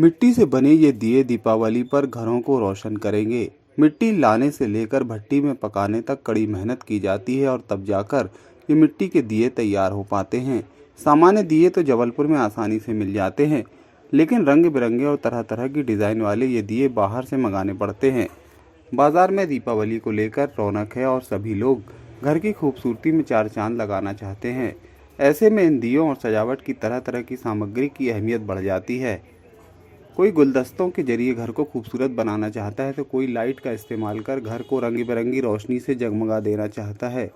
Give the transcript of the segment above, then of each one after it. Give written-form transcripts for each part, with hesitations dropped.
मिट्टी से बने ये दिए दीपावली पर घरों को रोशन करेंगे। मिट्टी लाने से लेकर भट्टी में पकाने तक कड़ी मेहनत की जाती है और तब जाकर ये मिट्टी के दिए तैयार हो पाते हैं। सामान्य दिए तो जबलपुर में आसानी से मिल जाते हैं, लेकिन रंग बिरंगे और तरह तरह की डिज़ाइन वाले ये दिए बाहर से मंगाने पड़ते हैं। बाजार में दीपावली को लेकर रौनक है और सभी लोग घर की खूबसूरती में चार चांद लगाना चाहते हैं। ऐसे में इन दियों और सजावट की तरह तरह की सामग्री की अहमियत बढ़ जाती है। कोई गुलदस्तों के जरिए घर को खूबसूरत बनाना चाहता है तो कोई लाइट का इस्तेमाल कर घर को रंग बिरंगी रोशनी से जगमगा देना चाहता है।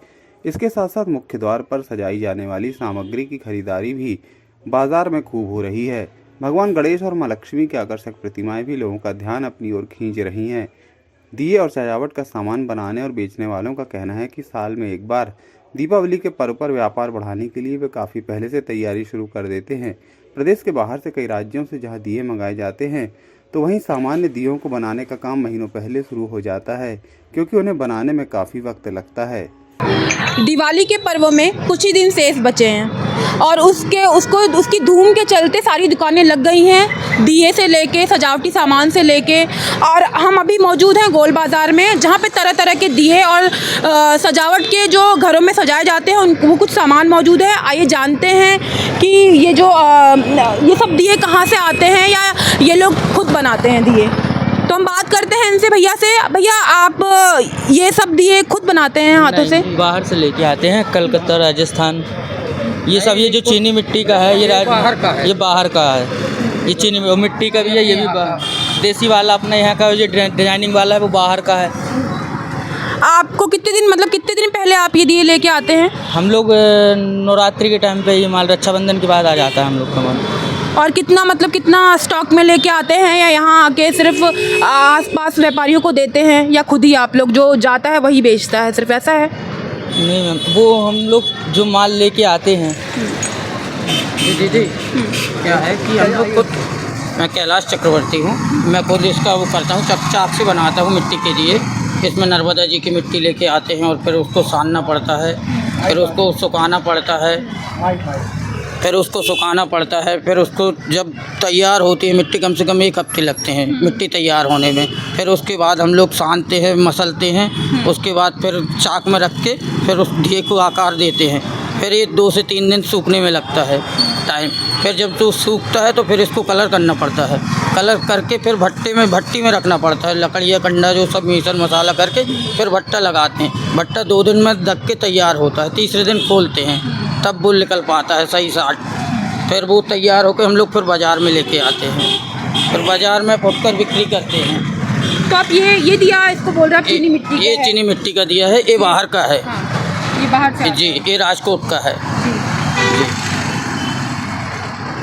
इसके साथ साथ मुख्य द्वार पर सजाई जाने वाली सामग्री की खरीदारी भी बाजार में खूब हो रही है। भगवान गणेश और मां लक्ष्मी की आकर्षक प्रतिमाएं भी लोगों का ध्यान अपनी ओर खींच रही हैं। दिए और सजावट का सामान बनाने और बेचने वालों का कहना है कि साल में एक बार दीपावली के पर्व पर व्यापार बढ़ाने के लिए वे काफ़ी पहले से तैयारी शुरू कर देते हैं। प्रदेश के बाहर से कई राज्यों से जहां दिए मंगाए जाते हैं, तो वहीं सामान्य दियों को बनाने का काम महीनों पहले शुरू हो जाता है, क्योंकि उन्हें बनाने में काफ़ी वक्त लगता है। दिवाली के पर्व में कुछ ही दिन शेष बचे हैं और उसकी धूम के चलते सारी दुकानें लग गई हैं, दिए से लेके सजावटी सामान से लेके। और हम अभी मौजूद हैं गोल बाज़ार में, जहाँ पे तरह तरह के दिए और सजावट के जो घरों में सजाए जाते हैं वो कुछ सामान मौजूद है। आइए जानते हैं कि ये सब दिए कहाँ से आते हैं या ये लोग खुद बनाते हैं दिए। तो हम बात करते हैं इनसे, भैया से। भैया, आप ये सब दिए खुद बनाते हैं हाथों से? बाहर से लेके आते हैं, कलकत्ता, राजस्थान। ये सब ये जो चीनी मिट्टी का है, ये बाहर का है। ये बाहर का है। ये चीनी मिट्टी का भी है, ये भी देसी वाला अपने यहाँ का जो डिजाइनिंग वाला है वो बाहर का है। आपको कितने दिन पहले आप ये दिए लेके आते हैं? हम लोग नवरात्रि के टाइम पे ये माल रक्षाबंधन के बाद आ जाता है हम लोग का माल। और कितना स्टॉक में लेके आते हैं, या यहाँ आके सिर्फ आसपास व्यापारियों को देते हैं, या खुद ही आप लोग जो जाता है वही बेचता है, सिर्फ ऐसा है? नहीं मैम, वो हम लोग जो माल लेके आते हैं। जी क्या है कि हम लोग खुद, मैं कैलाश चक्रवर्ती हूँ, मैं खुद इसका वो करता हूँ, चाक से बनाता हूँ मिट्टी के दिए। इसमें नर्मदा जी की मिट्टी लेके आते हैं और फिर उसको सानना पड़ता है, फिर उसको सुखाना पड़ता है, फिर उसको जब तैयार होती है मिट्टी, कम से कम 1 हफ्ते लगते हैं मिट्टी तैयार होने में। फिर उसके बाद हम लोग सानते हैं, मसलते हैं, उसके बाद फिर चाक में रख के फिर उस दिए को आकार देते हैं। फिर ये 2 से 3 दिन सूखने में लगता है टाइम। फिर जब तो सूखता है तो फिर इसको कलर करना पड़ता है, कलर करके फिर भट्टी में रखना पड़ता है, लकड़ियाँ कंडा जो सब मिसल मसाला करके फिर भट्टा लगाते हैं। भट्टा 2 दिन में ढक के तैयार होता है, तीसरे दिन खोलते हैं, तब वो निकल पाता है सही साट। फिर वो तैयार होकर हम लोग फिर बाज़ार में लेके आते हैं, फिर बाज़ार में फुटकर बिक्री करते हैं। तो आप ये दिया इसको बोल रहे हैं चीनी मिट्टी? ये चीनी मिट्टी का दिया है, ये बाहर का है। ये बाहर से? जी, ये राजकोट का है। जी।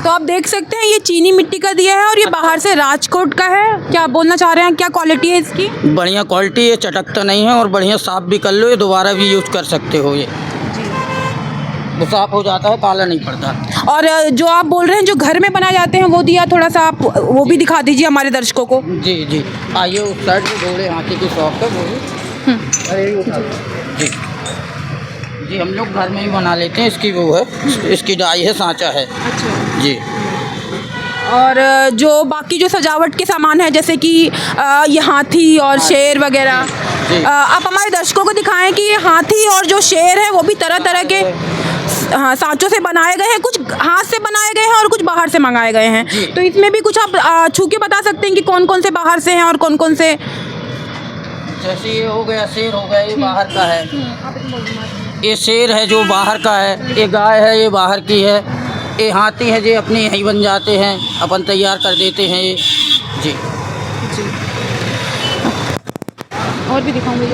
तो आप देख सकते हैं ये चीनी मिट्टी का दिया है और ये बाहर से राजकोट का है। क्या आप बोलना चाह रहे हैं, क्या क्वालिटी है इसकी? बढ़िया क्वालिटी है, चटकता नहीं है और बढ़िया साफ़ भी कर लो, ये दोबारा भी यूज़ कर सकते हो। ये वो साफ़ हो जाता है, काला नहीं पड़ता। और जो आप बोल रहे हैं जो घर में बनाए जाते हैं वो दिया, थोड़ा सा आप वो भी दिखा दीजिए हमारे दर्शकों को। जी आइए, उस साइड में घोड़े हाथी की शॉप है वो। जी हम लोग घर में ही बना लेते हैं। इसकी वो है, इसकी डाई है, सांचा है। अच्छा जी। और जो बाकी जो सजावट के सामान है, जैसे कि ये हाथी और शेर वगैरह, आप हमारे दर्शकों को दिखाएं कि ये हाथी और जो शेर है वो भी तरह तरह के सांचों से बनाए गए हैं, कुछ हाथ से बनाए गए हैं और कुछ बाहर से मंगाए गए हैं। तो इसमें भी कुछ आप छू के बता सकते हैं कि कौन कौन से बाहर से हैं और कौन कौन से? जैसे ये हो गया, शेर हो गया, ये बाहर का है। ये शेर है जो बाहर का है, ये गाय है ये बाहर की है, ये हाथी है जो अपने यहीं बन जाते हैं, अपन तैयार कर देते हैं ये। जी और भी दिखाऊंगी।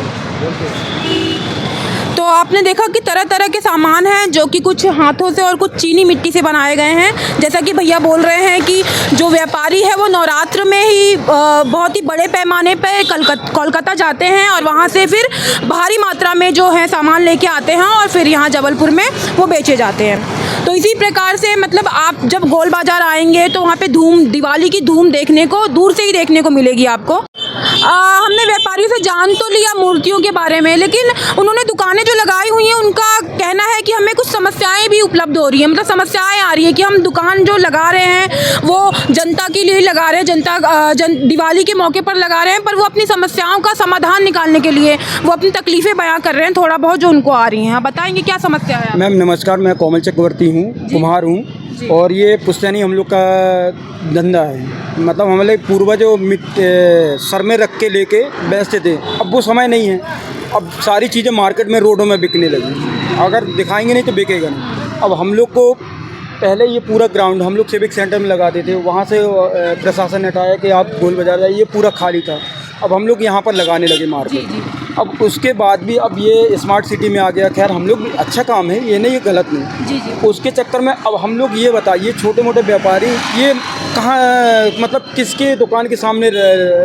तो आपने देखा कि तरह तरह के सामान हैं जो कि कुछ हाथों से और कुछ चीनी मिट्टी से बनाए गए हैं। जैसा कि भैया बोल रहे हैं कि जो व्यापारी है वो नवरात्र में ही बहुत ही बड़े पैमाने पे कोलकाता जाते हैं और वहाँ से फिर भारी मात्रा में जो है सामान लेके आते हैं और फिर यहाँ जबलपुर में वो बेचे जाते हैं। तो इसी प्रकार से मतलब आप जब गोल बाज़ार आएंगे तो वहाँ पे दिवाली की धूम देखने को दूर से ही देखने को मिलेगी आपको। हमने व्यापारियों से जान तो लिया मूर्तियों के बारे में, लेकिन उन्होंने दुकानें जो लगाई हुई हैं उनका कहना है कि हमें कुछ समस्याएं भी उपलब्ध हो रही हैं, मतलब समस्याएं आ रही है कि हम दुकान जो लगा रहे हैं वो जनता के लिए लगा रहे हैं, दिवाली के मौके पर लगा रहे हैं, पर वो अपनी समस्याओं का समाधान निकालने के लिए वो अपनी तकलीफ़ें बयां कर रहे हैं थोड़ा बहुत जो उनको आ रही हैं। आप बताएंगे क्या समस्या है? मैम नमस्कार, मैं कोमल चक्रवर्ती हूँ, कुम्हार हूँ और ये पुश्तैनी हम लोग का धंधा है। मतलब हमारे पूर्वजों सर में रख के लेके बेचते थे, अब वो समय नहीं है। अब सारी चीज़ें मार्केट में रोडों में बिकने लगी, अगर दिखाएंगे नहीं तो बिकेगा नहीं। अब हम लोग को पहले ये पूरा ग्राउंड हम लोग सिविक सेंटर में लगाते थे, वहाँ से प्रशासन ने हटाया कि आप गोल बाजार जाइए, ये पूरा खाली था। अब हम लोग यहाँ पर लगाने लगे मार्केट। अब उसके बाद भी अब ये स्मार्ट सिटी में आ गया। खैर हम लोग अच्छा काम है, ये नहीं, ये गलत नहीं। जी। उसके चक्कर में अब हम लोग ये बताइए, छोटे मोटे व्यापारी ये कहाँ, मतलब किसके दुकान के सामने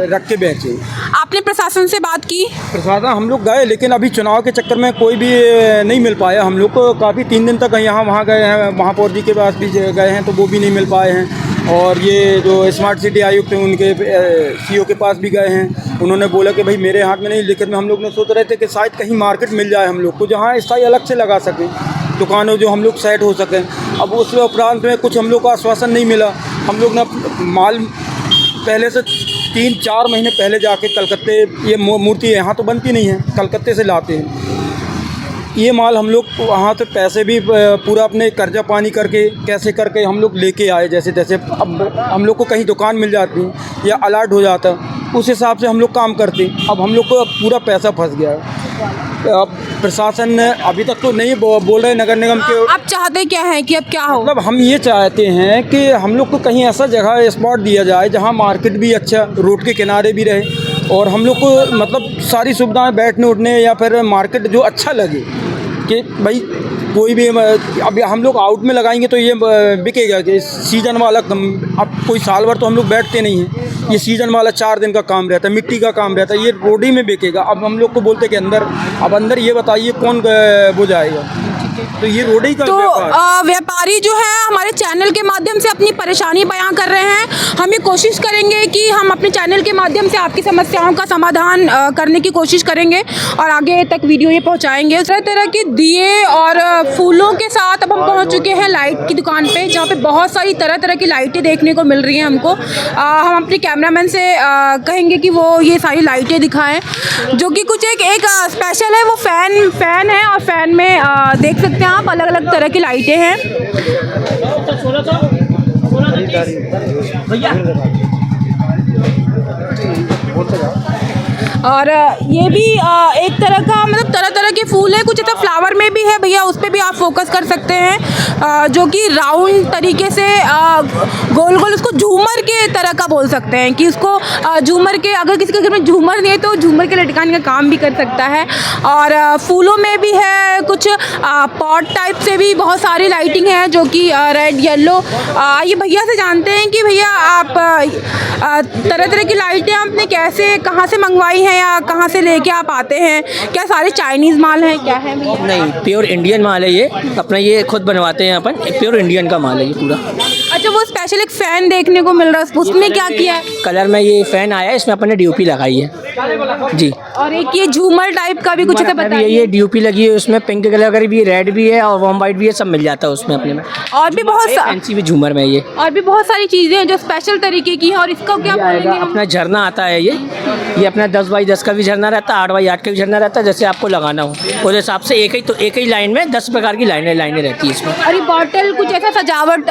रख के बेचे? आपने प्रशासन से बात की? प्रशासन हम लोग गए, लेकिन अभी चुनाव के चक्कर में कोई भी नहीं मिल पाया। हम लोग को काफ़ी 3 दिन तक यहाँ वहाँ गए हैं, महापौर जी के पास भी गए हैं तो वो भी नहीं मिल पाए हैं। और ये जो स्मार्ट सिटी आयुक्त हैं उनके सीईओ के पास भी गए हैं, उन्होंने बोला कि भाई मेरे हाथ में नहीं। लेकिन हम लोग ने सोच रहे थे कि शायद कहीं मार्केट मिल जाए हम लोग को जहाँ स्थायी अलग से लगा सकें दुकानों, जो हम लोग सेट हो सकें। अब उस उपरांत में कुछ हम लोग को आश्वासन नहीं मिला। हम लोग ना माल पहले से 3-4 महीने पहले जाके कलकत्ते, ये मूर्ति यहाँ तो बनती नहीं है, कलकत्ते से लाते हैं ये माल। हम लोग वहाँ से पैसे भी पूरा अपने कर्जा पानी करके कैसे करके हम लोग लेके आए जैसे तैसे। अब हम लोग को कहीं दुकान मिल जाती या अलर्ट हो जाता, उस हिसाब से हम लोग काम करते। अब हम लोग को पूरा पैसा फंस गया है। अब प्रशासन ने अभी तक तो नहीं बोल रहे, नगर निगम के। आप चाहते क्या हैं कि अब क्या हो? मतलब हम ये चाहते हैं कि हम लोग को कहीं ऐसा जगह स्पॉट दिया जाए जहाँ मार्केट भी अच्छा, रोड के किनारे भी रहे और हम लोग को मतलब सारी सुविधाएं बैठने उठने या फिर मार्केट जो अच्छा लगे कि भाई कोई भी। अब हम लोग आउट में लगाएंगे तो ये बिकेगा कि सीज़न वाला अब कोई साल भर तो हम लोग बैठते नहीं हैं, ये सीज़न वाला 4 दिन का काम रहता है, मिट्टी का काम रहता है, ये रोड ही में बिकेगा। अब हम लोग को बोलते कि अंदर, अब अंदर ये बताइए कौन वो जाएगा? तो ये रोड ही का व्यापारी जो है हमारे चैनल के माध्यम से अपनी परेशानी बयां कर रहे हैं। हम ये कोशिश करेंगे कि हम अपने चैनल के माध्यम से आपकी समस्याओं का समाधान करने की कोशिश करेंगे और आगे तक वीडियो ये पहुंचाएंगे। तरह तरह के दिए और फूलों के साथ अब हम पहुंच चुके हैं लाइट की दुकान पे, जहाँ पे बहुत सारी तरह तरह की लाइटें देखने को मिल रही हैं हमको। हम अपने कैमरामैन से कहेंगे कि वो ये सारी लाइटें दिखाएं, जो कि कुछ एक स्पेशल है। वो फ़ैन है और फ़ैन में देख सकते हैं आप अलग अलग तरह की लाइटें हैं। और ये भी एक तरह का, मतलब तरह तरह के फूल है, कुछ ऐसा फ्लावर में भी है भैया, उस पर भी आप फोकस कर सकते हैं, जो कि राउंड तरीके से गोल गोल, उसको झूमर के तरह का बोल सकते हैं कि उसको झूमर के, अगर किसी के घर में झूमर नहीं है तो झूमर के लटकाने का काम भी कर सकता है। और फूलों में भी है कुछ पॉट टाइप से भी बहुत सारी लाइटिंग है, जो कि रेड येलो। ये भैया से जानते हैं कि भैया आप तरह तरह की लाइटें आपने कैसे, कहाँ से मंगवाई हैं या कहाँ से लेके आप आते हैं? क्या सारे चाइनीज़ माल हैं, क्या है भैया? नहीं, प्योर इंडियन माल है ये, अपना ये खुद बनवाते हैं अपन, प्योर इंडियन का माल है ये पूरा। अच्छा, वो स्पेशल एक फ़ैन देखने को मिल रहा है, उसमें क्या किया है? कलर में ये फ़ैन आया है, इसमें अपन ने डीओपी लगाई है जी। और एक ये झूमर टाइप का भी कुछ ऐसा बताइए। ये डीओपी लगी है, उसमें पिंक कलर भी, रेड भी है और वार्म वाइट भी है, सब मिल जाता है उसमें अपने में। और भी बहुत फैंसी भी झूमर में ये, और भी बहुत सारी चीज़ें हैं जो स्पेशल तरीके की हैं। और इसका क्या बोलेंगे हम? अपना झरना आता है ये अपना 10x10 का भी झरना रहता है, 8x8 का भी झरना रहता है, जैसे आपको लगाना हो उस हिसाब से। एक ही लाइन में 10 प्रकार की लाइनें रहती है इसमें। और ये बॉटल कुछ ऐसा सजावट,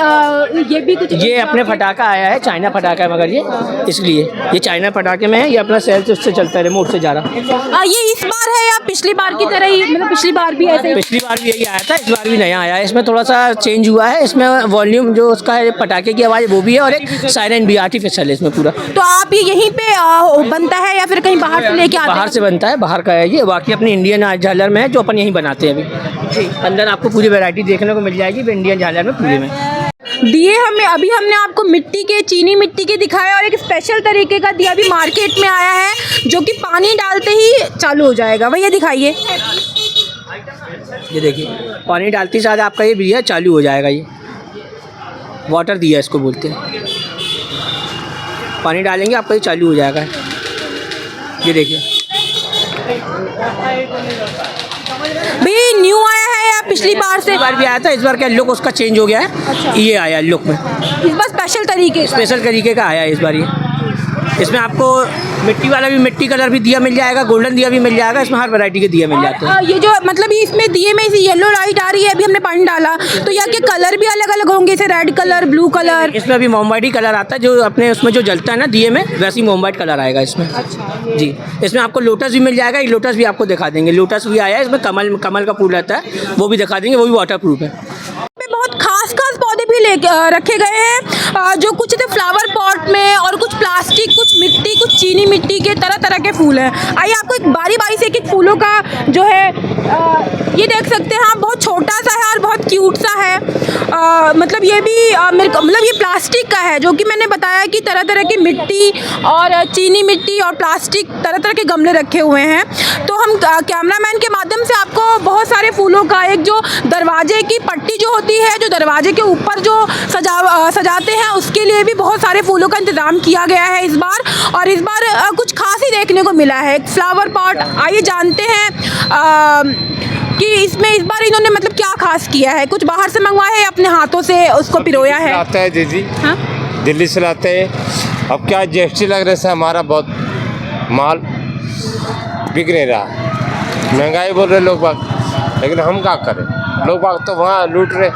ये भी कुछ, ये अपने पटाखा आया है, चाइना पटाखा है, मगर ये इसलिए ये चाइना पटाखे में है, ये अपना सेल से उससे चलता है, रिमोट से जा रहा। ये इस बार है या पिछली बार की तरह ही? मतलब पिछली बार भी ऐसे? पिछली बार भी यही आया था, इस बार भी नया आया है। इसमें थोड़ा सा चेंज हुआ है, इसमें वॉल्यूम जो उसका है, पटाखे की आवाज़ वो भी है और एक सायरन भी आर्टिफिशियल है इसमें पूरा। तो आप ये यहीं पे बनता है या फिर कहीं बाहर से लेके आते हैं? बाहर से बनता है, बाहर का है ये। बाकी अपनी इंडियन झालर में है जो अपन यहीं बनाते हैं अभी जी। अंदर आपको पूरी वैरायटी देखने को मिल जाएगी इंडियन झालर में पूरे में। दिए अभी हमने आपको मिट्टी के, चीनी मिट्टी के दिखाया, और एक स्पेशल तरीके का दिया भी मार्केट में आया है, जो कि पानी डालते ही चालू हो जाएगा। भैया दिखाइए, ये देखिए, पानी डालते ही साथ आपका ये दिया चालू हो जाएगा। ये वाटर दिया इसको बोलते हैं, पानी डालेंगे आपका ये चालू हो जाएगा। ये देखिए भैया पिछली बार से? इस बार भी आया था, इस बार क्या लुक उसका चेंज हो गया है, ये आया लुक में, इस बार स्पेशल तरीके का आया है इस बार ये। इसमें आपको मिट्टी वाला भी, मिट्टी कलर भी दिया मिल जाएगा, गोल्डन दिया भी मिल जाएगा, इसमें हर वैरायटी के दिया मिल जाते हैं। ये जो मतलब इसमें दिए में येलो लाइट आ रही है, अभी हमने पानी डाला, तो यहाँ के कलर भी अलग अलग होंगे, जैसे रेड कलर, ब्लू कलर? इसमें अभी मोमबत्ती कलर आता है, जो अपने उसमें जो जलता है ना दिए में, वैसे ही मोमबत्ती कलर आएगा इसमें। अच्छा जी, इसमें आपको लोटस भी मिल जाएगा, ये लोटस भी आपको दिखा देंगे, लोटस भी आया है इसमें, कमल का फूल रहता है, वो भी दिखा देंगे, वो भी वाटर प्रूफ है। बहुत खास पौधे भी रखे गए हैं, जो कुछ थे फ्लावर पॉट में, और कुछ प्लास्टिक, कुछ मिट्टी, कुछ चीनी मिट्टी के तरह तरह के फूल हैं। आइए आपको एक बारी बारी से एक फूलों का जो है ये देख सकते हैं आप, बहुत छोटा सा है और बहुत क्यूट सा है। मतलब ये भी मतलब ये प्लास्टिक का है, जो कि मैंने बताया कि तरह तरह की मिट्टी और चीनी मिट्टी और प्लास्टिक तरह तरह के गमले रखे हुए हैं। तो हम कैमरामैन के माध्यम से आपको बहुत सारे फूलों का, एक जो दरवाजे की पट्टी जो होती है, जो दरवाजे के ऊपर जो सजाते हैं, उसके लिए भी बहुत सारे फूलों का इंतज़ाम किया गया है इस बार। और इस बार कुछ खास ही देखने को मिला है, फ्लावर पॉट। आइए जानते हैं कि इसमें इस बार इन्होंने मतलब क्या खास किया है। कुछ बाहर से मंगवाया है, अपने हाथों से उसको पिरोया है? आता है दीदी, हाँ? दिल्ली से लाते हैं। अब क्या GST लग रहे से हमारा बहुत माल बिक नहीं रहा, महंगाई बोल रहे लोग बाग, लेकिन हम क्या करें, लोग बाग तो वहाँ लूट रहे,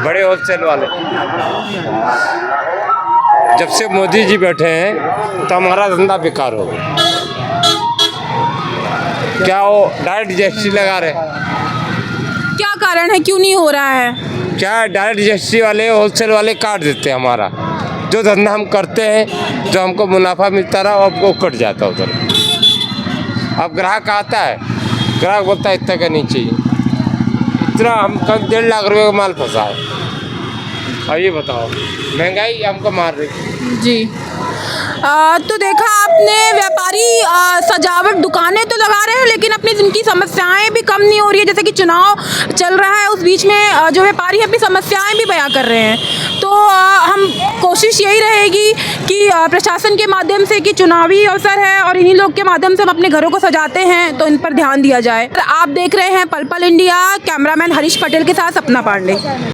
बड़े होलसेल वाले। जब से मोदी जी बैठे हैं तो हमारा धंधा बेकार हो गया। क्या वो डायरेक्ट GST लगा रहे? क्या कारण है, क्यों नहीं हो रहा है? क्या डायरेक्ट GST वाले, होलसेल वाले काट देते हैं हमारा जो धंधा हम करते हैं, जो हमको मुनाफा मिलता रहा, आपको कट जाता है उधर। अब ग्राहक आता है, ग्राहक बोलता है इतना का नहीं चाहिए, इतना हम कम 1.5 लाख रुपए का माल फंसा है। अब ये बताओ, महंगाई हमको मार रही जी। तो देखा आपने, व्यापारी सजावट दुकानें तो लगा रहे हैं, लेकिन अपनी जिनकी समस्याएं भी कम नहीं हो रही है। जैसे कि चुनाव चल रहा है, उस बीच में जो व्यापारी अपनी समस्याएं भी बयां कर रहे हैं। तो हम कोशिश यही रहेगी कि प्रशासन के माध्यम से, कि चुनावी अवसर है और इन्हीं लोग के माध्यम से हम अपने घरों को सजाते हैं, तो इन पर ध्यान दिया जाए। आप देख रहे हैं पल पल इंडिया, कैमरामैन हरीश पटेल के साथ सपना पांडे।